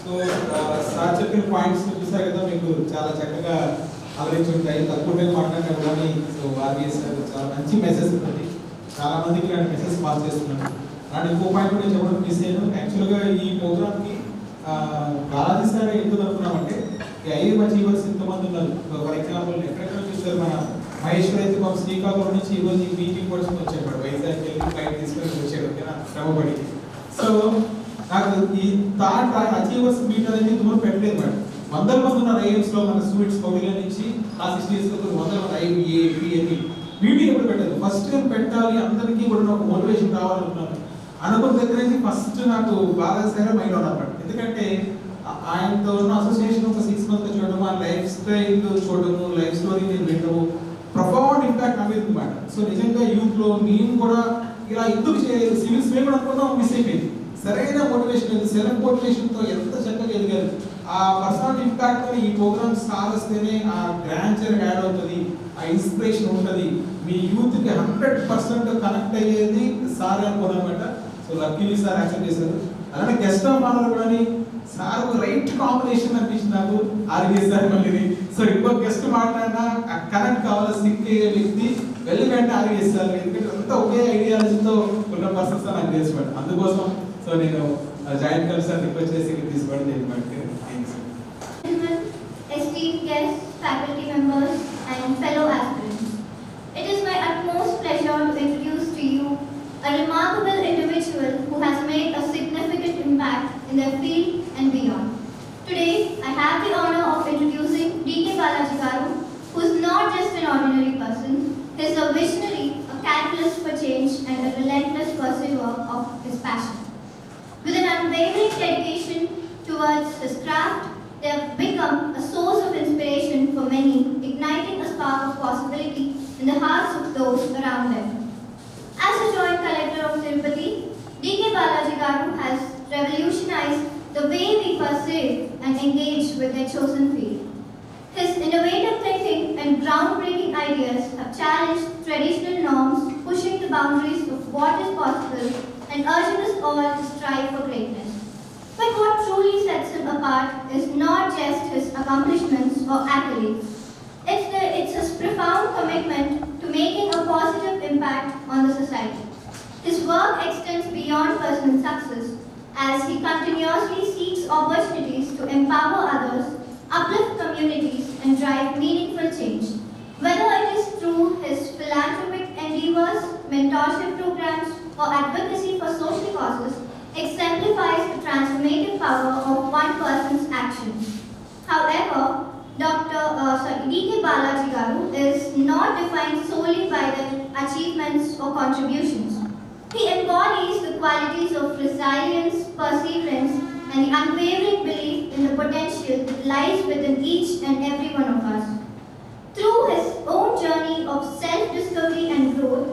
So sir చెప్పిన points చూసారు కదా, మీకు చాలా చక్కగా ఆలోచించుంటాయి. తక్కువ టైం మాట్లాడినా కానీ సో ఆర్బీఎస్ చాలా మంచి మెసేజ్ ఉంటుంది. చాలా మందికి ఇలాంటి మెసేజ్ పాస్ చేస్తున్నాను. అలాంటి ఇంకో పాయింట్ కూడా చెప్పడం మిస్ అయ్యాను. యాక్చువల్గా ఈ ప్రోగ్రామ్కి బాలాజీ సార్ ఎందుకు అనుకున్నామంటే ఈ 5 అచీవర్స్ ఇంతమంది ఉన్నారు. ఫర్ ఎగ్జాంపుల్ ఎక్కడెక్కడ చూస్తారు, మన మహేశ్వర్ అయితే మాకు శ్రీకాకుళం నుంచి ఈరోజు ఈ మీటింగ్ కోసం వచ్చాడు. వైజాగ్ వెళ్ళి ఫ్లైట్ తీసుకొని వచ్చాడు, ఓకేనా, శ్రమపడి. సో నాకు ఈ థాట్ అచీవర్స్ మీట్ అనేది ఇంతవరకు పెట్టలేదు మేడం. వందల మంది ఉన్నారు ఐఎమ్స్లో, మన స్టూడెంట్స్ పౌడిలో నుంచి ఆ 60 years వందల మంది ఐఏపి మీటింగ్ ఎప్పుడు పెట్టలేదు. ఫస్ట్ టైం పెట్టాలి, అందరికీ కూడా నాకు మోటివేషన్ రావాలనుకున్నాను. అనుకున్న దగ్గర నుంచి ఫస్ట్ నాకు బాగా సరే మైండ్ ఉన్నమాట. ఎందుకంటే ఆయనతో ఉన్న అసోసియేషన్ ఒక 6 months చూడడం, ఆ లైఫ్ స్టైల్ చూడడము, లైఫ్ స్టోరీ నేను వినడము, ప్రొఫౌండ్ ఇంపాక్ట్ నా మీద అనమాట. సో నిజంగా యూత్లో మేము కూడా ఇలా ఎందుకు చేయలేదు, సివిల్స్ మేము కూడా అనుకున్నాం, మిస్ అయిపోయింది. సరైన మోటివేషన్ లేదు, సెల్ఫ్ మోటివేషన్తో ఎంత చక్కగా ఎదిగారు. ఆ పర్సనల్ ఇంపాక్ట్ ఈ ప్రోగ్రామ్స్ సాధిస్తేనే ఆ గ్రాంచర్ యాడ్ అవుతుంది, ఆ ఇన్స్పిరేషన్ ఉంటుంది. మీ యూత్కి 100% కనెక్ట్ అయ్యేది సార్ అనుకోనమాట. సో లక్కీలీ సార్ యాక్సెప్ట్ చేశారు. అలానే గెస్ట్ ఆఫ్ ఆనర్ కూడా సార్ రైట్ కాంబినేషన్ అనిపించింది నాకు, ఆర్బీఎస్ సార్ మళ్ళీ. సో ఇంకో గెస్ట్ మాట్లాడినా కనెక్ట్ కావాలి, సింక్ అయ్యే వ్యక్తి వెళ్ళిపోయింటే ఆర్బీఎస్ సార్. ఎందుకంటే అంతా ఒకే ఐడియాలజీతో ఉన్న పర్సన్స్ నాకు తెలిసిపోయాడు. అందుకోసం సో నేను జాయింట్ కలెక్టర్ రిక్వెస్ట్ చేసి తీసుకోవడం జరిగింది. Esteemed guests, faculty members, and fellow aspirants, it is my utmost pleasure to introduce to you a remarkable individual who has made a significant impact in their field and beyond. Today, I have the honor of introducing D.K. Balaji Garu, who is not just an ordinary person. He is a visionary, a catalyst for change, and a relentless pursuer of his passion. With an unwavering dedication towards his craft, they have become a source of inspiration for many, igniting a spark of possibility in the hearts of those around them. As a Joint Collector of Tirupati, D.K. Balaji Garu has revolutionized the way we perceive and engage with their chosen field. His innovative thinking and groundbreaking ideas have challenged traditional norms, pushing the boundaries of what is possible and urging us all to strive for greatness. But what truly sets him apart is not just his accomplishments or accolades. It's his profound commitment to making a positive impact on the society. His work extends beyond personal success as he continuously seeks opportunities to empower others, uplift communities, and drive meaningful change. Whether it is through his philanthropic endeavors, mentorship programs, or advocacy for social causes, exemplifies the transformative power of one person's actions. However, D.K. Balaji Garu is not defined solely by the achievements or contributions. He embodies the qualities of resilience, perseverance, and the unwavering belief in the potential that lies within each and every one of us. Through his own journey of self-discovery and growth,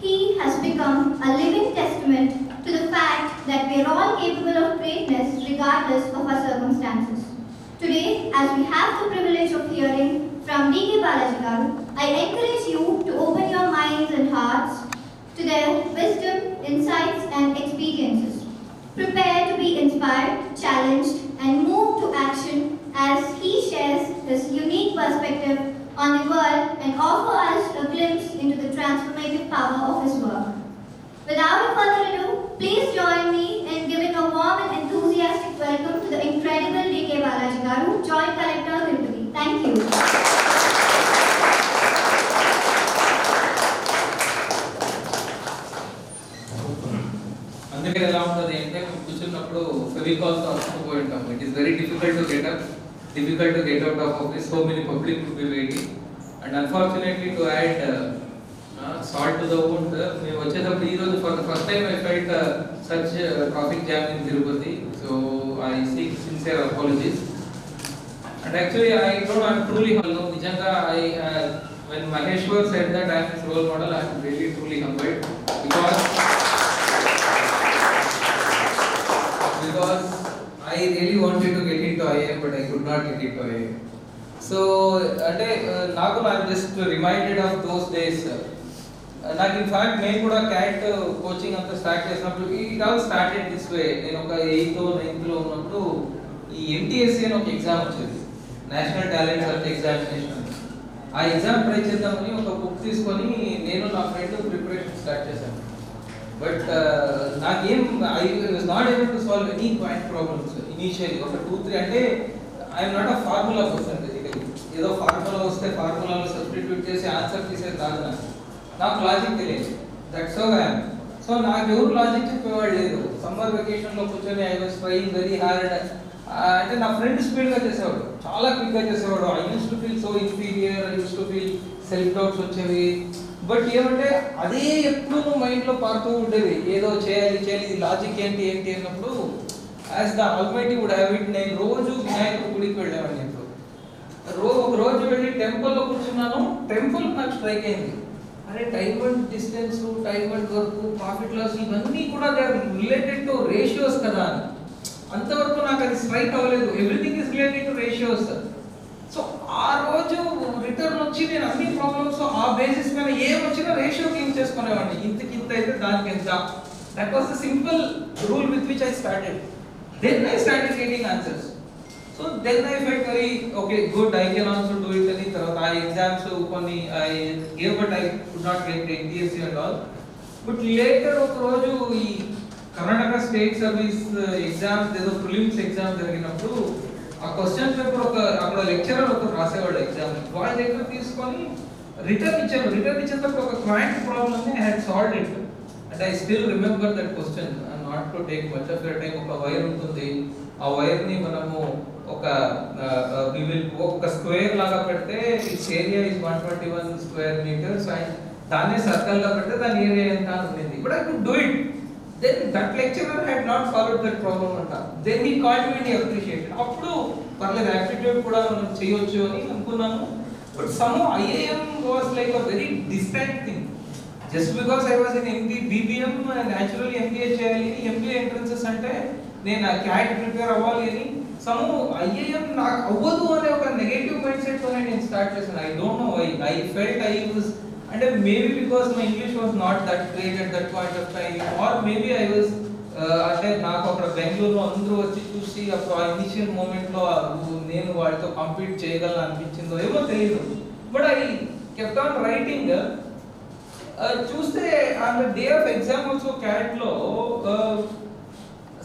he has become a living testament to the fact that we are all capable of greatness regardless of our circumstances. Today, as we have the privilege of hearing from D.K. Balaji Garu, I encourage you to open your minds and hearts to their wisdom, insights, and experiences. Prepare to be inspired, challenged, and moved to action as he shares his unique perspective on the world and offer us a glimpse into the transformative power of his work. Without further ado, please join me in giving a warm and enthusiastic welcome to the incredible D.K. Balaji Garu, Joint Collector of Tirupati. Thank you. అందుకే ఎలా ఉంటుంది అంటే మేము కూర్చున్నప్పుడు ఫెవికాల్తో అతుక్కుపోయి ఉంటాం. It is very difficult to get up, difficult to get out of office. So many public would be waiting, and unfortunately to add salt to the wound, మేము వచ్చేటప్పుడు ఈ రోజు for the first time I felt such traffic jam in Tirupati. So I seek sincere apologies. And actually I'm truly humbled. నిజంగా when Maheshwar said that I am his role model, I am really truly humbled because I really wanted to get into IIM, but I could not get into IIM. So, I'm just reminded of those days నాకు in fact నేను కూడా cat coaching అంతా start చేసినప్పుడు it all started this way. నేను ఒక 8th 9th లో ఉన్నప్పుడు ఈ NTSC అని ఒక ఎగ్జామ్ వచ్చేది, నేషనల్ టాలెంట్ సర్చ్ ఎగ్జామినేషన్. ఆ ఎగ్జామ్ ట్రై చేద్దామని ఒక బుక్ తీసుకొని నేను నా ఫ్రెండ్ ప్రిపరేషన్ స్టార్ట్ చేశాను. బట్ నాకేం I was not able to solve any point problems initially. ఒక 2-3 అంటే I'm not a formula person basically. ఏదో ఫార్ములా వస్తే ఫార్ములాలో సబ్స్టిట్యూట్ చేసి ఆన్సర్ తీసేది కాదు. నాకు లాజిక్ తెలియదు. That's how I am. So నాకు ఎవరు లాజిక్ చెప్పేవాళ్ళు లేరు. సమ్మర్ వెకేషన్ లో కూర్చొని I was trying very hard. అంటే నా ఫ్రెండ్ స్పీడ్ గా చేసేవాడు, చాలా క్విక్ గా చేసేవాడు. I use to feel so inferior, I use to feel self doubts వచ్చేవి. బట్ ఏమంటే అదే ఎప్పుడు మైండ్ లో పారుతూ ఉండేవి, ఏదో చేయాలి చేయాలి, లాజిక్ ఏంటి ఏంటి అన్నప్పుడు as the Almighty would have it. నేను రోజు వినాయకుడి గుడికి వెళ్ళేవాడిని. ఒక రోజు వెళ్ళి టెంపుల్లో కూర్చున్నాను. టెంపుల్ నాకు స్ట్రైక్ అయింది, అరే time and distance, time and work, profit loss ఇవన్నీ కూడా they are related to ratios కదా అని. అంతవరకు నాకు అది స్ట్రైక్ అవ్వలేదు. Everything is related to ratios. So ఆ రోజు రిటర్న్ వచ్చి నేను అన్ని ప్రాబ్లమ్స్ ఆ బేసిస్ మీద ఏం వచ్చినా రేషియో కింగ్ చేసుకునేవాడిని. ఇంతకి ఇంత అయితే దానికి ఎంత. That was the simple rule with which I started. Then I started getting answers. So then I felt very okay, good, I can also do it. Ani tarvata I exams konni I gave, but I could not get the NTSC and all. But later oka roju ee Karnataka State Service exams, ఏదో prelims exam జరిగినప్పుడు ఆ question paper ఒక అక్కడ lecturer ఒక రాసేవాడు exam. వాళ్ళ దగ్గర తీసుకొని రిటర్న్ ఇచ్చారు. రిటర్న్ ఇచ్చేటప్పుడు ఒక క్వాంట్ ప్రాబ్లమ్ ని I had solved it and I still remember that question. Not to take much of your time. ఒక వైర్ ఉంటుంది, ఆ వైర్ ని మనము ఒక ఒక స్క్వేర్ లాగా పెడితే it's area is 121 square metres and దాన్ని సర్కిల్ గా పెడితే దాని ఏరియా ఎంత ఉంటుంది. But I could do it. Then that lecturer had not followed that problem అంట. Then he called me and appreciated. అప్పుడు పర్లేదు యాప్టిట్యూడ్ కూడా మనం చేయొచ్చు అని అనుకున్నాను. But some IIM was like a very distant thing. Just because I was in BBM naturally MBA చేయాలి, MBA entrances అంటే నేను క్యాట్ ప్రిపేర్ అవ్వాలి అని సమ్ IIM నాకు అవ్వదు అనే ఒక నెగటివ్ మైండ్ సెట్ తోనే నేను స్టార్ట్ చేశాను. I don't know why. I felt I was, అంటే maybe because my English was not that great at that point of time, or maybe I was అంటే నాకు అక్కడ బెంగళూరులో అందరూ వచ్చి చూసి అప్పుడు ఆ ఇనిషియల్ మూమెంట్ లో నేను వాడితో కంపీట్ చేయగలను అనిపించిందో ఏమో తెలియదు. But I kept on writing. చూస్తే on the day of exam also CAT లో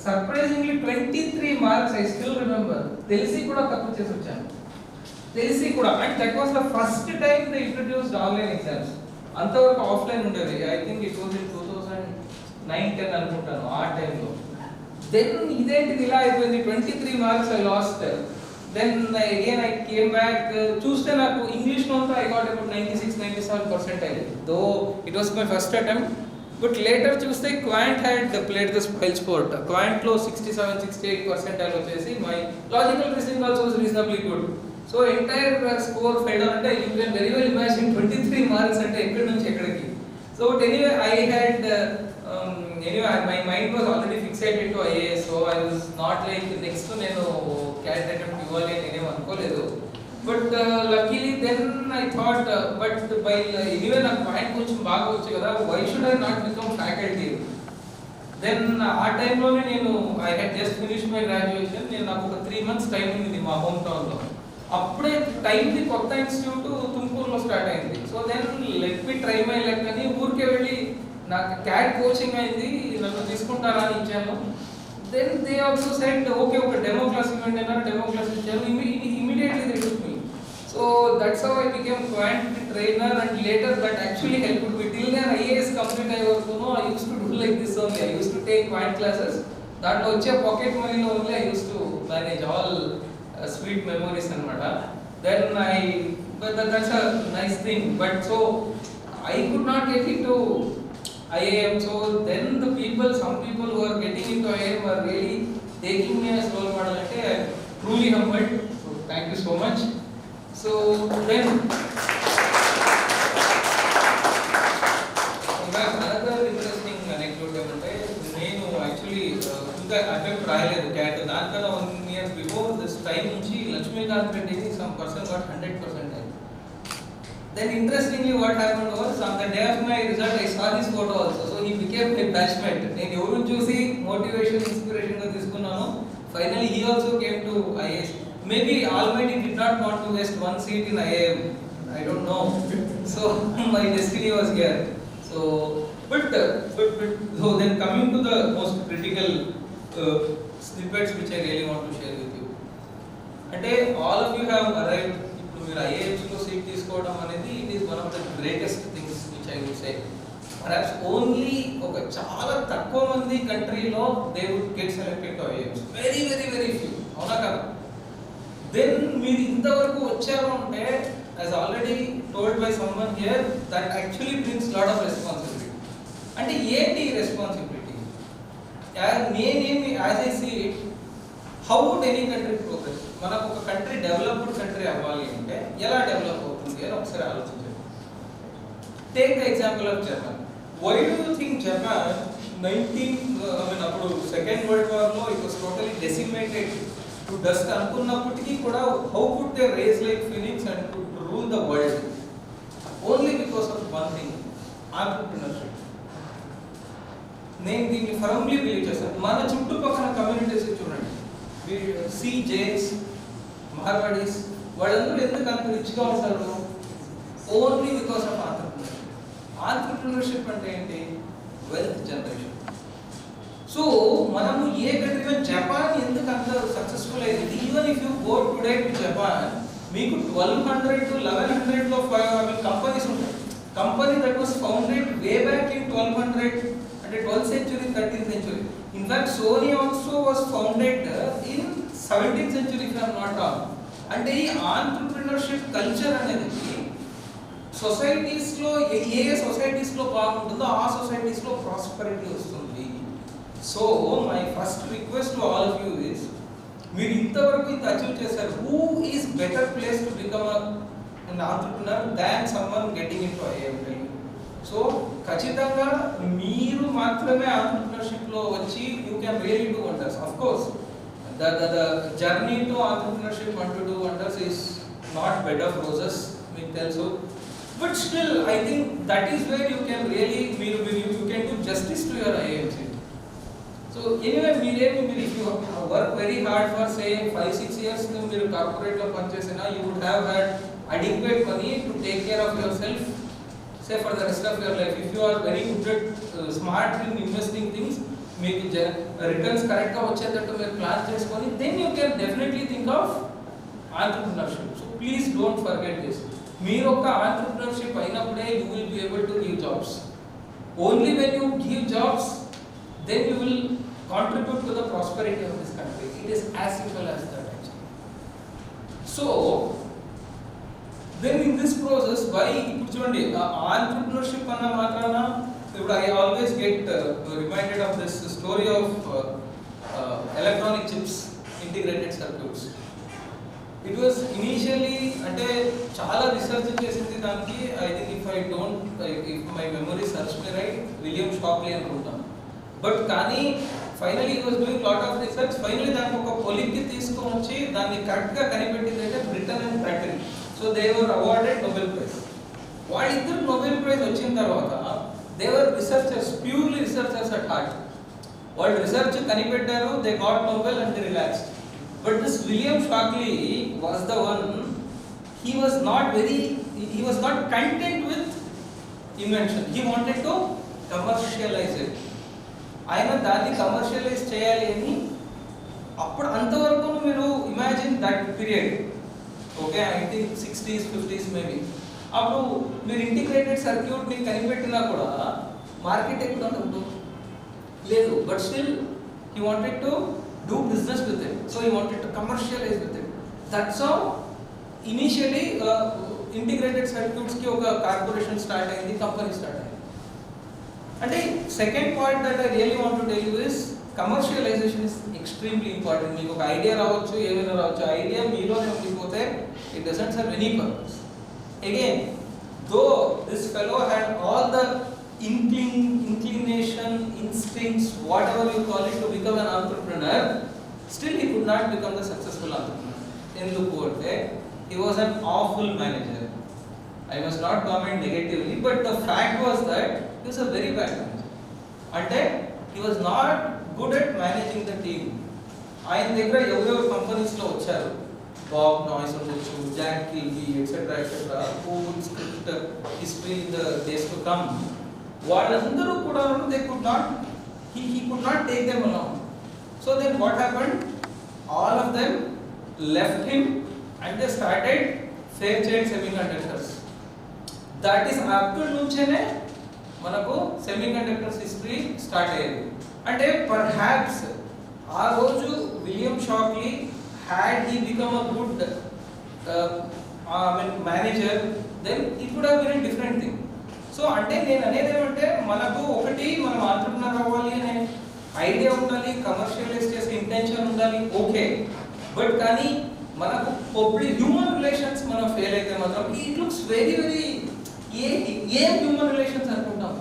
surprisingly 23 marks I still remember. తెలిసి కూడా తక్కువ చేసి వచ్చాను. తెలిసి కూడా, and that was the first time they introduced online exams. అంతవరకు ఆఫ్లైన్ ఉండేది. I think it was in 2009-10 అనుకుంటాను ఆ టైంలో. దెన్ ఇదేంటిది ఇలా అయిపోయింది, 23 marks I lost. Then again I came back. చూస్తే నాకు ఇంగ్లీష్ లో I got about 96-97 percentile, though it was my first attempt. But later చూస్తే quant had played the spoil sport. Quant లో 67-68 percentile వచ్చేసి my logical reasoning also was reasonably good. So entire score failed అంటే you can very well imagine 23 marks అంటే ఎక్కడి నుంచి ఎక్కడికి. So but anyway I had my mind was already fixated to IAS, so I was not like next నేను cat attempt ఇవ్వాలి అని నేను అనుకోలేదు. But luckily then I thought, but while anyway నాకు పాయింట్ కొంచెం బాగా వచ్చు కదా, why should I not become faculty? Then ఆ టైంలోనే నేను I had just finished my graduation. నేను నాకు ఒక 3 months టైం ఉంది మా హోమ్ టౌన్ లో. అప్పుడే టైంది కొత్త ఇన్స్టిట్యూట్ తుమ్కూరులో స్టార్ట్ అయింది. So then let me try my luck అని ఊరికే వెళ్ళి నాకు క్యాట్ కోచింగ్ అయింది, నన్ను తీసుకుంటారా అని ఇచ్చాను. Then they also said okay ఒక డెమో క్లాస్ ఇవ్వండి అన్నారు. డెమో క్లాస్ ఇచ్చాను. Immediately they took me. So that's how I became quant trainer, and later that actually helped me. Till then IAS complete I was I used to do like this only. I used to take quant classes. That వచ్చే pocket money lo only I used to manage all sweet memories anamata. Then but that's a nice thing. But so I could not get into IIM. So then some people who are getting into IIM are really taking me as role model. Ante I am truly humbled. So thank you so much. So then another interesting anecdote ఏమంటే నేను actually ఇంకా attempt రాయలేదు cat. దానికన్నా 1 year before this time నుంచి లక్ష్మీకాంత్ రెడ్డికి some person got 100%. Then interestingly what happened was on the day of my result I saw his photo also. So he became my batchmate. నేను ఎవరు చూసి motivation inspiration గా తీసుకున్నాను. Finally he also came to IAS. Maybe Almighty did not want to waste one seat in IIM. I don't know. So my destiny was here. So but so then coming to the most critical snippets which I really want to share with you. అంటే all of you have arrived. ఇప్పుడు మీరు IIMs లో seat తీసుకోవడం అనేది it is one of the greatest things which I would say. Perhaps only ఒక చాలా తక్కువ మంది కంట్రీలో they would get selected to IIMs. Very very very few. అవునా కదా? Then మీరు ఇంతవరకు వచ్చారు అంటే as already told by someone here that actually brings lot of responsibility. అంటే ఏంటి రెస్పాన్సిబిలిటీ? నేనేమి as I see it, how would any country progress? మనకు ఒక కంట్రీ డెవలప్డ్ కంట్రీ అవ్వాలి అంటే ఎలా డెవలప్ అవుతుంది అని ఒకసారి ఆలోచించండి. Take the example of Japan. Why do you think Japan అప్పుడు సెకండ్ వరల్డ్ వార్ లో it was totally decimated to dust అనుకున్నప్పటికీ కూడా how could they raise like phoenix and to rule the world? Only because of one thing, entrepreneurship. నేను దీన్ని firmly believe చేస్తాను. మన చుట్టుపక్కల communities చూడండి, సి జైన్స్, మార్వాడీస్, వాళ్ళందరూ ఎందుకు అంత రిచ్గా ఉంటారు? Only because of entrepreneurship. Entrepreneurship అంటే ఏంటి? Wealth generation. సో మనము ఏ కంట్రీలో జపాన్ ఎందుకు అంత సక్సెస్ఫుల్ అయింది? Even if you go today to Japan, మీకు 1200 to 1100 లో కంపెనీస్ ఉంటాయి. Company that was founded way back in 1200, అంటే 12th century, 13th century. In fact, Sony also was founded in 17th century if I am not wrong. అంటే ఈ entrepreneurship culture అనేది societies లో ఏ societies లో బాగుంటుందో ఆ సొసైటీస్ లో ప్రాస్పరిటీ వస్తుంది. So my first request to all of you is, మీరు ఇంతవరకు ఇంత అచీవ్ చేశారు, who is better place to become an entrepreneur than someone getting into IIM? So ఖచ్చితంగా మీరు మాత్రమే ఆంట్రప్రెన్యూర్షిప్ లో వచ్చి you can really do wonders. Of course the journey to entrepreneurship and to do wonders is not bed of roses, మీకు తెలుసు. But still I think that is where you can really you can do justice to your IIM seat. So anyway, మీరు if you work very hard for say 5-6 years మీరు corporate లో పనిచేసినా, you would have had adequate money to take care of yourself say for the rest of your life. If you are very good at smart in investing things, మీకు returns correct గా వచ్చేటట్టు మీరు plan చేసుకొని, then you can definitely think of entrepreneurship. So please don't forget this. మీరు ఒక entrepreneurship అయినప్పుడే you will be able to give jobs. Only when you give jobs, then you will contribute to the prosperity of this country. It is as simple as that actually. So then in this process, why ఇప్పుడు చూడండి entrepreneurship అన్న మాత్రాన ఇప్పుడు I always get reminded of this story of electronic chips, integrated circuits. It was initially అంటే చాలా research చేసింది దానికి. I think if my memory serves me right, William Shockley అనుకుంటాను. బట్ కానీ finally he was doing lot of research. Finally దానికి ఒక పొలికి తీసుకొని వచ్చి దాన్ని కరెక్ట్ గా కనిపెట్టింది అంటే బ్రిటన్ అండ్ ప్యాటరీ. So they were awarded Nobel Prize. వాళ్ళిద్దరు నోబెల్ ప్రైజ్ వచ్చిన తర్వాత they were researchers, purely researchers at heart. వాళ్ళు రీసెర్చ్ కనిపెట్టారు, they got Nobel and they relaxed. But this William Shockley was the one, he was not content with invention. He wanted to commercialize it. ఆయన దాన్ని commercialise చేయాలి అని అప్పుడు అంతవరకు మీరు imagine that period. Okay, I think 60s 50s maybe. అప్పుడు మీరు integrated circuit ని కనిపెట్టినా కూడా మార్కెట్ ఎక్కడ ఉంటుంది లేదు. But still he wanted to do business with it. So he wanted to commercialise with it. That's how initially integrated circuits కి ఒక corporation start అయింది, కంపెనీ స్టార్ట్ అయింది. అంటే second point that I really want to tell you is commercialisation is extremely important. మీకు ఒక idea రావచ్చు, ఏమైనా రావచ్చు, ఐడియా మీలోనే ఉండిపోతే it doesn't serve any purpose. Again, though this fellow had all the inclination, instincts, whatever you call it, to become an entrepreneur, still he could not become the successful entrepreneur. Enduku ante he was an awful manager. I must not comment negatively, but the fact was that he was a very bad manager. అంటే he was not good at managing the team. ఆయన దగ్గర ఎవరెవరు కంపెనీస్లో వచ్చారు, Bob Noyce ఉండొచ్చు, Jack Kilby etcetera etcetera, who would script history in the days to come, వాళ్ళందరూ కూడా they could not he could not take them along. So then what happened? All of them left him and they started Fairchild Semiconductors. That is అక్కడి నుంచేనే మనకు semiconductors history start అయ్యేది. అంటే perhaps ఆ రోజు William Shockley had he become a good manager, then it would have been a different thing. So అంటే నేను అనేది ఏమంటే మనకు ఒకటి మనం ఆంట్రప్రెనర్ అవ్వాలి అనే ఐడియా ఉండాలి, కమర్షియలైజ్ చేసే ఇంటెన్షన్ ఉండాలి, ఓకే. బట్ కానీ మనకు పబ్లిక్ హ్యూమన్ రిలేషన్స్ మనం ఫెయిల్ అయితే మాత్రం ఇట్ లుక్స్ వెరీ వెరీ ఏం హ్యూమన్ రిలేషన్స్ అనుకుంటాం.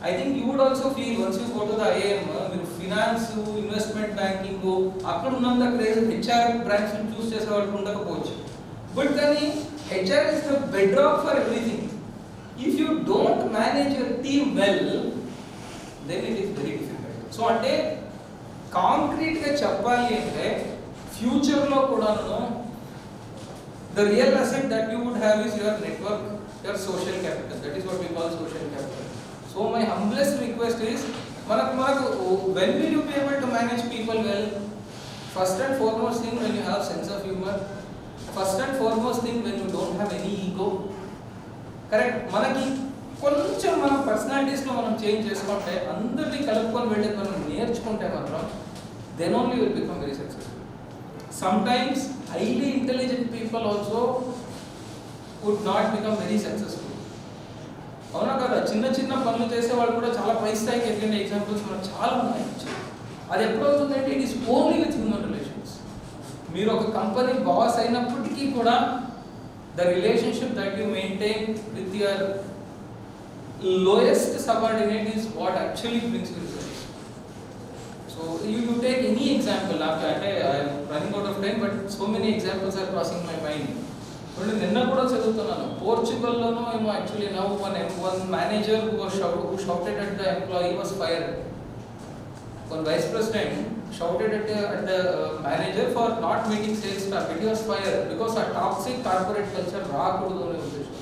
I think you would also feel once you go to the IAM, మీరు ఫినాన్స్, ఇన్వెస్ట్మెంట్ బ్యాంకింగ్ అక్కడ ఉన్నంత క్రేజ్ హెచ్ఆర్ బ్రాంచ్ చూస్ చేసే వాళ్ళకి ఉండకపోవచ్చు. బట్ కానీ HR is the bed rock for everything. If you don't manage your team well, then it is very difficult. So అంటే concrete గా చెప్పాలి అంటే ఫ్యూచర్ లో కూడాను the real asset that you would have is your network, your social capital. That is what we call social capital. So my humblest request is మనకు when will you be able to manage people well? First and foremost thing, when you have sense of humor. First and foremost thing, when you don't have any ego. Correct. మనకి కొంచెం మన పర్సనాలిటీస్లో మనం change చేసుకుంటే, అందరినీ కలుపుకొని వెళ్ళేది మనం నేర్చుకుంటే మాత్రం then only will become very successful. Sometimes highly intelligent people also would not become very successful. అవునా కదా? చిన్న చిన్న పనులు చేసే వాళ్ళు కూడా చాలా పై స్థాయికి ఎదిగిన ఎగ్జాంపుల్స్ మనకు చాలా ఉన్నాయి. అది ఎప్పుడవుతుందంటే it is only with human relations. మీరు ఒక కంపెనీ బాస్ అయినప్పటికీ కూడా the relationship that you maintain with your lowest subordinate is what actually brings you results. So you take any example. I am running out of time, but so many examples are crossing my mind. నిన్న కూడా చదువుతున్నాను, పోర్చుగల్లోనూ ఏమో actually now one manager who shouted at the employee was fired. One vice president shouted at the manager for not meeting sales target. He was fired because a toxic corporate culture రాకూడదు అనే ఉద్దేశం.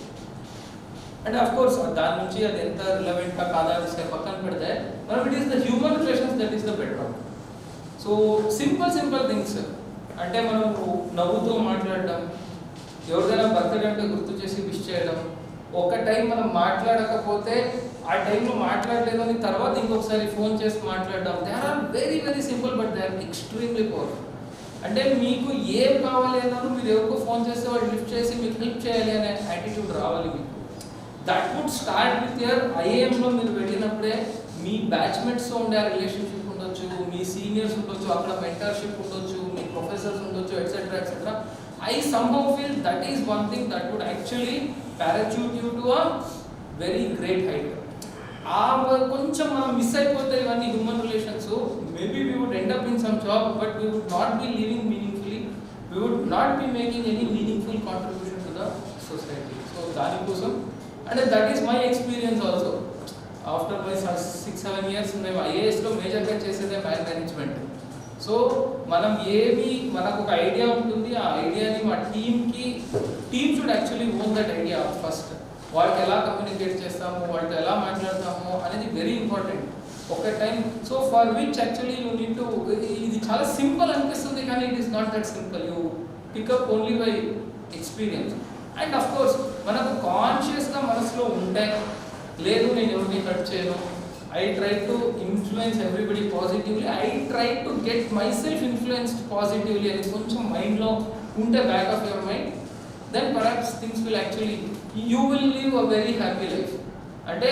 And of course దాని నుంచి అది ఎంత relevant కాదా పక్కన పెడితే మనం it is the human relations that is the better. So simple things అంటే మనం నవ్వుతూ మాట్లాడడం, ఎవరిదైనా బర్త్డే అంటే గుర్తు చేసి విష్ చేయడం, ఒక టైం మనం మాట్లాడకపోతే ఆ టైంలో మాట్లాడలేదని తర్వాత ఇంకొకసారి ఫోన్ చేసి మాట్లాడడం. They are very very simple but they are extremely powerful. అంటే మీకు ఏం కావాలి అన్నాను, మీరు ఎవరికో ఫోన్ చేస్తే వాళ్ళు లిఫ్ట్ చేసి మీకు హెల్ప్ చేయాలి అనే యాటిట్యూడ్ రావాలి మీకు. That would start with your ఐఏఎంలో మీరు వెళ్ళినప్పుడే మీ బ్యాచ్మెంట్స్తో ఉండే రిలేషన్షిప్ ఉండొచ్చు, మీ సీనియర్స్ ఉండొచ్చు, అక్కడ మెంటర్షిప్ ఉండొచ్చు, మీ ప్రొఫెసర్స్ ఉండొచ్చు, etcetera etcetera. I somehow feel that is one thing that would actually parachute you to a very great height. కొంచెం మనం మిస్ అయిపోతే ఇవన్నీ human relations, maybe we would end up in some job but we would not be living meaningfully, we would not be making any meaningful contribution to the society. So దానికోసం అంటే that is my experience also. After my 6-7 years మేము ఐఏఎస్లో మేజర్గా చేసేదే management. So మనం మనకు ఒక idea ఉంటుంది, ఆ ఐడియాని మా team should actually own that idea first. వాళ్ళకి ఎలా కమ్యూనికేట్ చేస్తాము, వాళ్ళతో ఎలా మాట్లాడతాము అనేది వెరీ ఇంపార్టెంట్ ఒక time. So for which actually you need to, ఇది చాలా సింపుల్ అనిపిస్తుంది కానీ it is not that simple. You pick up only by experience. And of course మనకు కాన్షియస్గా మనసులో ఉంటే, లేదు నేను ఎవరిని హర్ట్ చేయను, I try to influence everybody positively, I try to get myself influenced positively అని కొంచెం మైండ్లో ఉంటే, back of your mind, then perhaps things will actually, you will live a very happy life. అంటే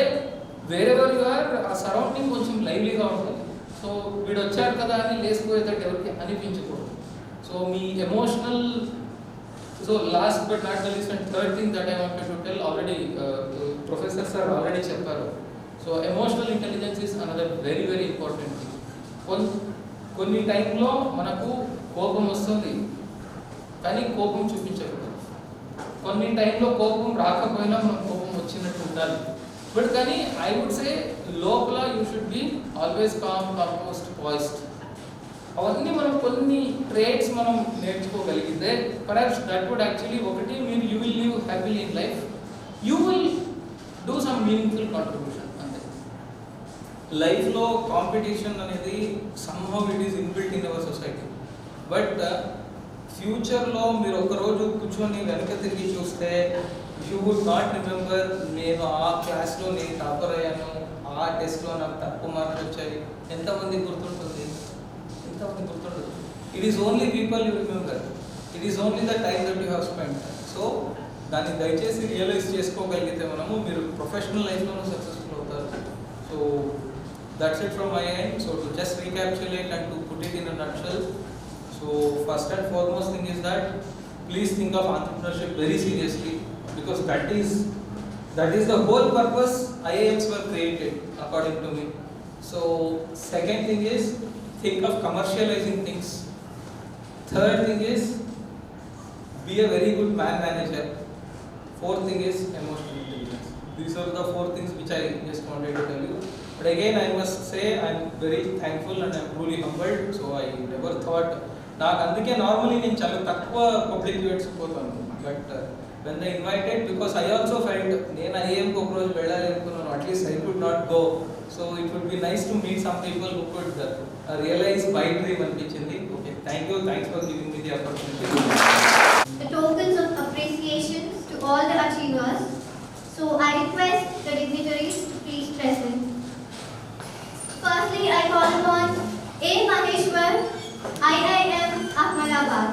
wherever you are, ఆ surrounding కొంచెం లైవ్లీగా ఉంటుంది. So వీడు వచ్చారు కదా అని లేసిపోయేటట్టు ఎవరికి అనిపించకూడదు. సో మీ emotional, so last but not the least and third thing that I wanted to tell, already professor sir already చెప్పారు. So emotional intelligence is another very very important thing. కొన్ని టైంలో మనకు కోపం వస్తుంది కానీ కోపం చూపించకూడదు. కొన్ని టైంలో కోపం రాకపోయినా మనం కోపం వచ్చినట్టు ఉండాలి. బట్ కానీ ఐ వుడ్ సే లోపల you should be always calm, composed, poised. అవన్నీ మనం కొన్ని ట్రేడ్స్ మనం నేర్చుకోగలిగితే పర్హాప్స్ దట్ వుడ్ యాక్చువల్లీ ఒకటి మీరు you will live happily in life, you will do some meaningful contribution. అంతే. లైఫ్లో కాంపిటీషన్ అనేది somehow it is inbuilt in our society. But ఫ్యూచర్లో మీరు ఒకరోజు కూర్చొని వెనక తిరిగి చూస్తే యూ వుడ్ నాట్ రిమెంబర్ నేను ఆ క్లాస్లో నేను టాపర్ అయ్యాను, ఆ టెస్ట్లో నాకు తక్కువ మార్క్స్ వచ్చాయి. ఎంతమంది గుర్తుంటుంది? ఎంతమంది గుర్తుండదు. It is only people you remember, it is only the time that you have spend. So దాన్ని దయచేసి రియలైజ్ చేసుకోగలిగితే మనము మీరు ప్రొఫెషనల్ లైఫ్లోనూ సక్సెస్ఫుల్ అవుతారు. So that's it from my end. So to just recapitulate and to put it in a nutshell. So first and foremost thing is that please think of entrepreneurship very seriously, because that is the whole purpose IIMs were created according to me. So second thing is think of commercializing things. Third thing is be a very good man manager. Fourth thing is emotional intelligence. These are the four things which I just wanted to tell you. But again I must say I am very thankful and I am truly humbled. So I never thought, నాకు అందుకే normally నేను చాలా తక్కువ public events పోతాను. But when they invited, because I also felt నేను ఐఏఎంకి ఒక రోజు వెళ్ళాలి అనుకున్నాను, at least I could not go. So it would be nice to meet some people who could realise my dream అనిపించింది. Okay, thank you, thanks for giving me the opportunity. The tokens of appreciations to all the achievers. So I request the dignitaries to please present. Firstly, I call upon A. Maheshwar, IIM Ahmedabad.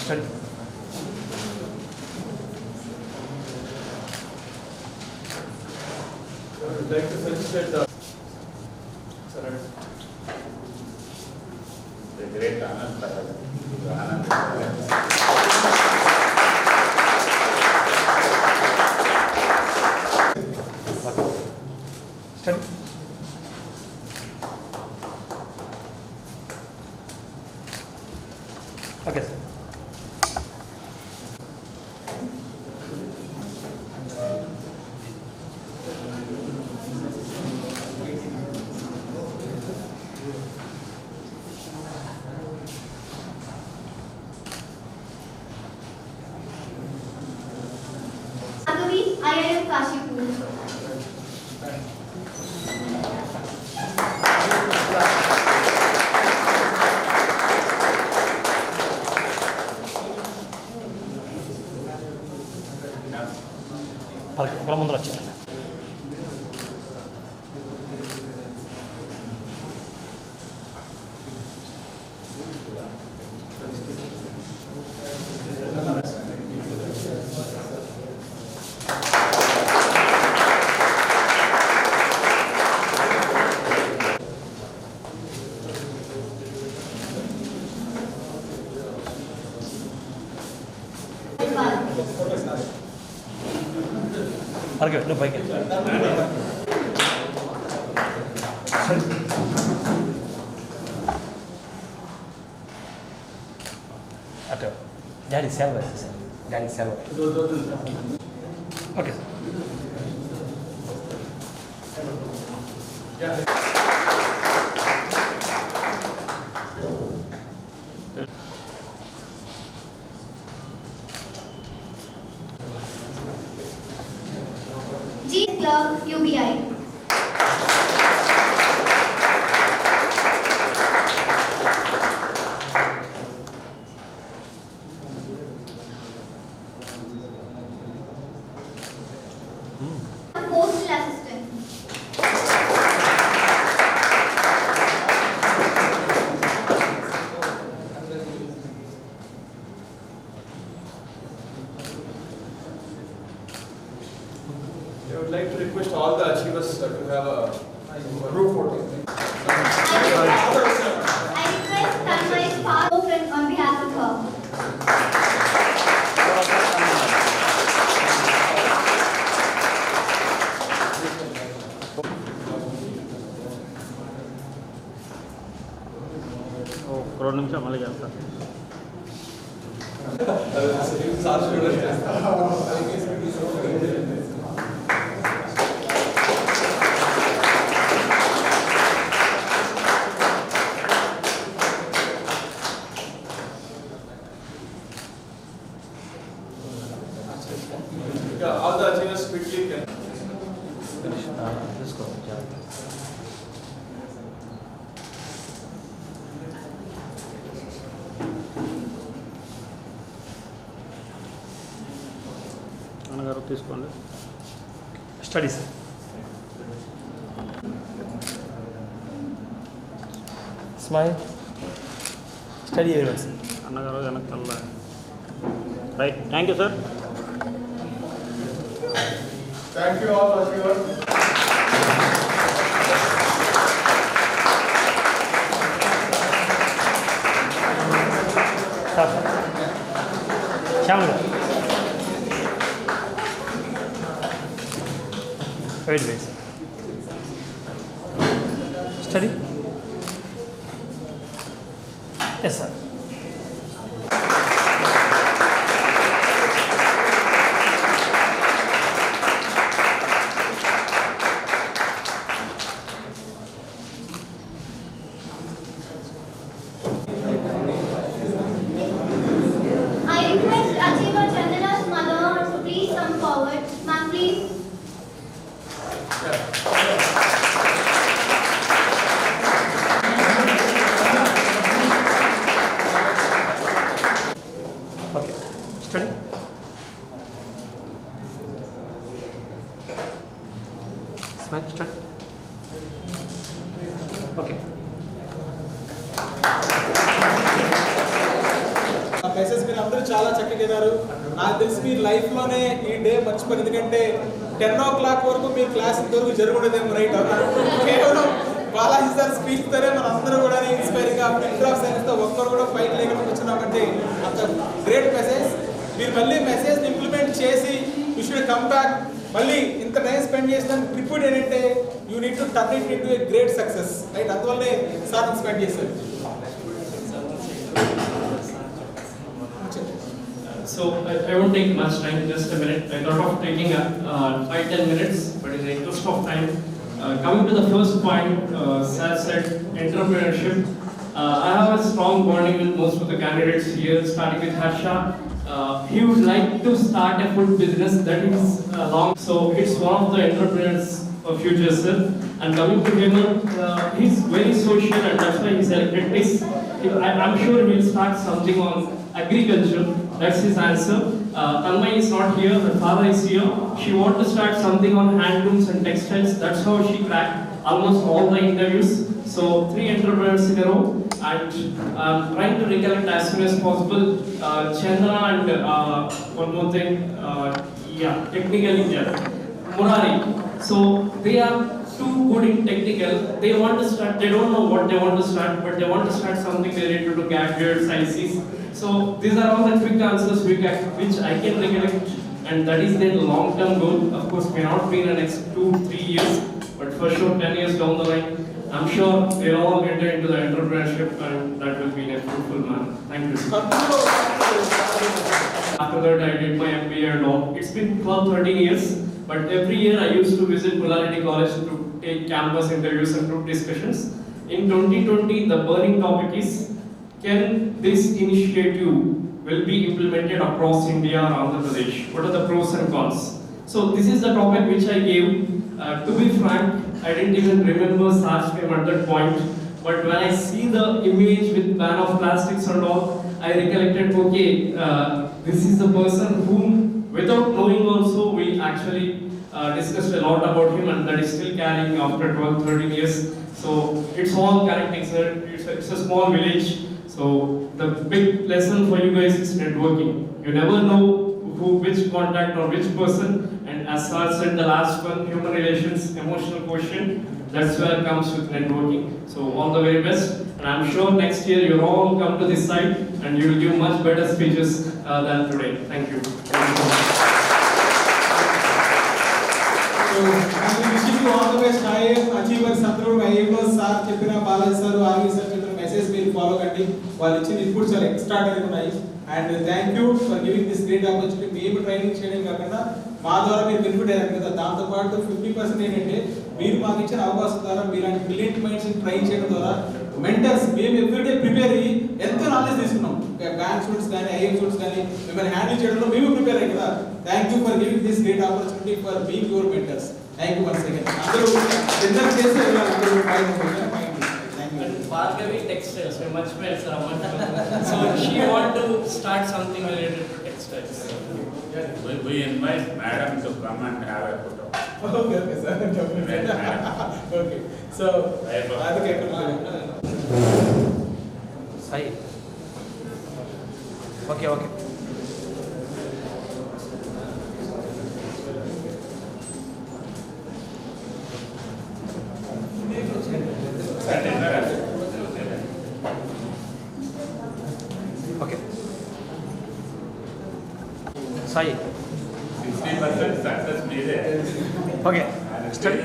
Study. I would like to felicitate the great Anand. Study. Okay, sir. IIM Kashipur. ఒకళ్ళ ముందర వచ్చాను. అలాగే నువ్వు పైకి సరే అటు daddy సెలవు sir, daddy సెలవు. Okay sir. G Club UBI. Postal assistant. I would like to request all the achievers to have a group photo. I request Tanmai's father friend on behalf of her. ఒక 2 నిమిషాలు మళ్ళీ చేస్తాను. Yeah, all the achievers quickly can. తీసుకో. అన్నగారు తీసుకోండి. Studies smile study areas అన్నగారు వెనకాల. Right, thank you sir. Thank you all achievers. Sir Shyam garu wait wait study. Yes sir. I request Achiever Chandana's mother to please come forward. Ma'am, please. Okay study. Smile study. Okay message మీరు అందరూ చాలా చక్కగా విన్నారు. నాకు తెలిసి మీ లైఫ్లోనే ఈ day మర్చిపోయి, ఎందుకంటే 10 o'clock వరకు మీ క్లాస్ ఇంతవరకు జరుగుండదేమో, రైట్? కేవలం బాలాజీ సార్ స్పీచ్తోనే మన అందరూ కూడా ఇన్స్పైరింగ్గా ప్రింటర్ ఆఫ్ సైన్స్తో ఒక్కరు కూడా పైకి లేకుండా వచ్చినామంటే అంత గ్రేట్ మెసేజ్. మీరు మళ్ళీ మెసేజ్ని ఇంప్లిమెంట్ చేసి యూ షుడ్ కమ్ బ్యాక్. మళ్ళీ ఇంత టైం స్పెండ్ చేసిన ట్రిప్యూడ్ ఏంటంటే you need to turn it into a great success, right? అందువల్లే సార్ స్పెండ్ చేశారు. So I won't take much time, just a minute. I thought of taking 5-10 minutes, but in the interest of time, coming to the first point, Sir said entrepreneurship. I have a strong bonding with most of the candidates here, starting with Harsha. He would like to start a food business that is long, so it's one of the entrepreneurs of future, sir. And coming to him, he's very social, and that's why he selected this. I'm sure he'll start something on agriculture. That's his answer. Tanmay is not here, her father is here. She wants to start something on handlooms and textiles. That's how she cracked almost all the interviews. So 3 entrepreneurs in a row, and trying to recollect as soon as possible. Chandra and one more thing, technically, Murari. So they are too good in technical. They want to start. They don't know what they want to start, but they want to start something related to gadgets, ICs. So these are all the quick answers which I can recollect, and that is their long-term goal. Of course, may not be in the next 2-3 years, but but for sure 10 years down the line, I'm sure they'll all enter into the entrepreneurship and that will be in a fruitful manner. Thank you. After that, I did my MBA and all. It's been 12-13 years, but every year I used to visit Polarity College to take campus interviews and group discussions. In 2020, the burning topic is, can this initiative will be implemented across India or Andhra Pradesh? What are the pros and cons? So this is the topic which I gave. To be frank, I didn't even remember Sar's name at that point. But when I see the image with ban of plastics and all, I recollected, okay, this is the person whom, without knowing also, we actually discussed a lot about him, and that is still carrying after 12-13 years. So it's all connecting, sir. It's a small village. So the big lesson for you guys is networking. You never know which contact or which person, and as Sar said, the last one, human relations, emotional quotient, that's where it comes with networking. So all the very best, and I'm sure next year you'll all come to this site and you will give much better speeches than today. Thank you. So, I'm wishing you all the best. IAM achievers అందరూ IAM sir చెప్పిన Balaji sir RV sir చెప్పిన message మీరు follow కండి. వాళ్ళు ఇచ్చిన input చాలా extraordinary ఉన్నాయి. And thank you for giving this great opportunity. మేము ట్రైనింగ్ చేయడం కాకుండా మా ద్వారా మీరు బెనిఫిట్ అయ్యారు కదా, దాంతోపాటు 50% ఏంటంటే మీరు మాకు ఇచ్చిన అవకాశం ద్వారా మీలాంటి బ్రిలియంట్ మైండ్స్ ట్రైన్ చేయడం ద్వారా మెంటర్స్ మేము ఎవ్రీడే ప్రిపేర్ అయ్యి ఎంతో నాలెడ్జ్ తీసుకున్నాం. బ్యాంక్ స్టూడెంట్స్ కానీ ఐఎం స్టూడెంట్స్ కానీ మిమ్మల్ని హ్యాండిల్ చేయడంలో మేము ప్రిపేర్ అయ్యాం కదా. Thank you for giving this great opportunity for being your mentors. Thank you once again. అందరూ డిన్నర్ చేస్తే అందరూ Bhargavi Textiles, we much better Ramana. So she want to start something related to textiles. We invite madam to come and have a photo. Okay, sir. Okay. So, Sai. Okay. Okay. Sai. 60% success made. Okay. Start.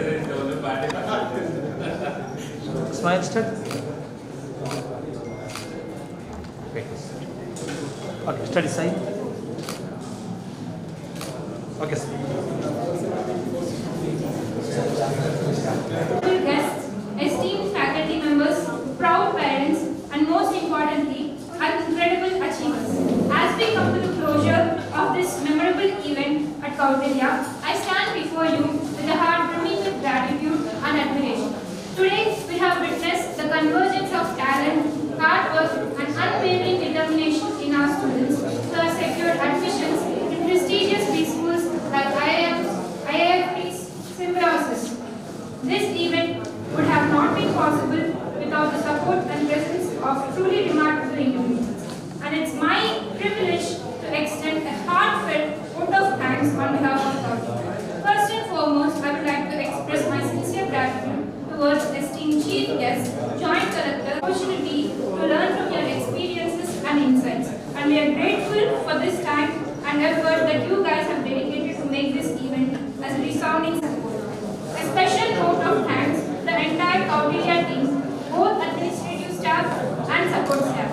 Smile. Start. Wait. Okay. Study. Sai. Okay. Guests, esteemed faculty members, proud parents, and most importantly, incredible achievers. As we come to the closure of this memorable event at Kautilya, I stand before you with a heart brimming with gratitude and admiration. Today, we have witnessed the convergence of talent, hard work, and unwavering determination in our students who have secured admissions in prestigious schools like IIFT's Symbiosis. This event would have not been possible without the support and presence of truly remarkable individuals. And it's my privilege to extend a heartfelt vote of thanks on behalf of Kautilya. First and foremost, I would like to express my sincere gratitude towards esteemed chief guests, joint collector, opportunity to learn from your experiences and insights. And we are grateful for this time and effort that you guys have dedicated to make this event as a resounding support. A special note of thanks to the entire Kautilya team, both administrative staff and support staff.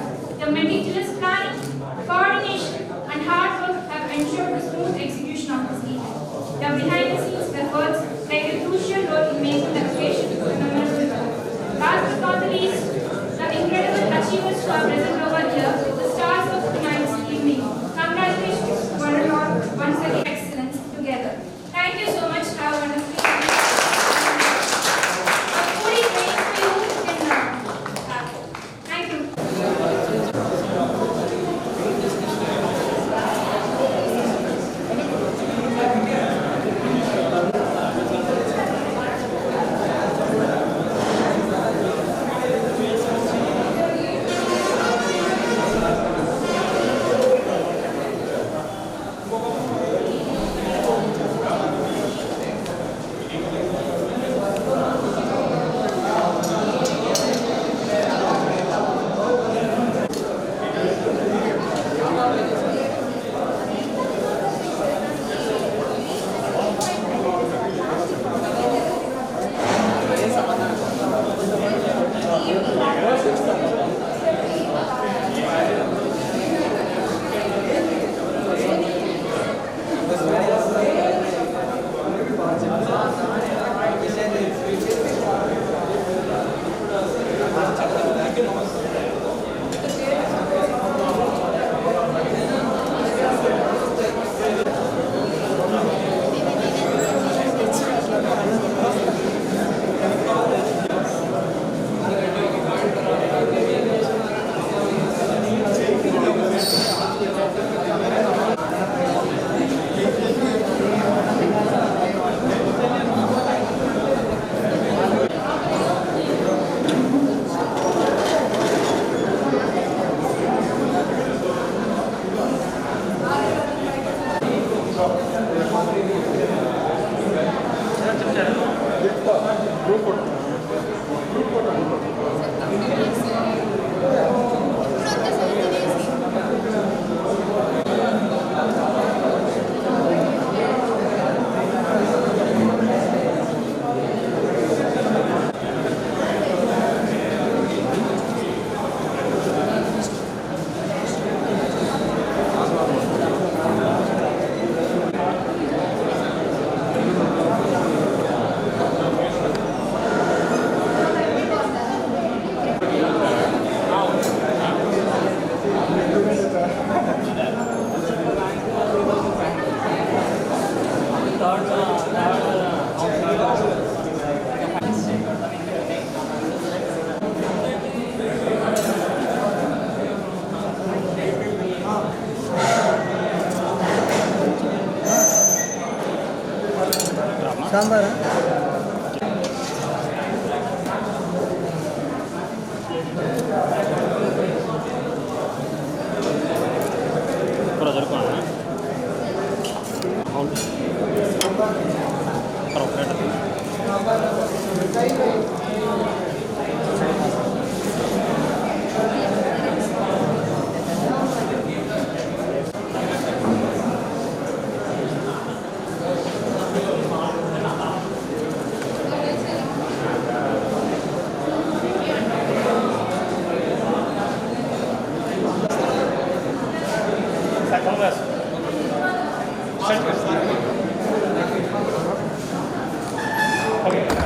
సాంబారా पूरा जरूर Congress.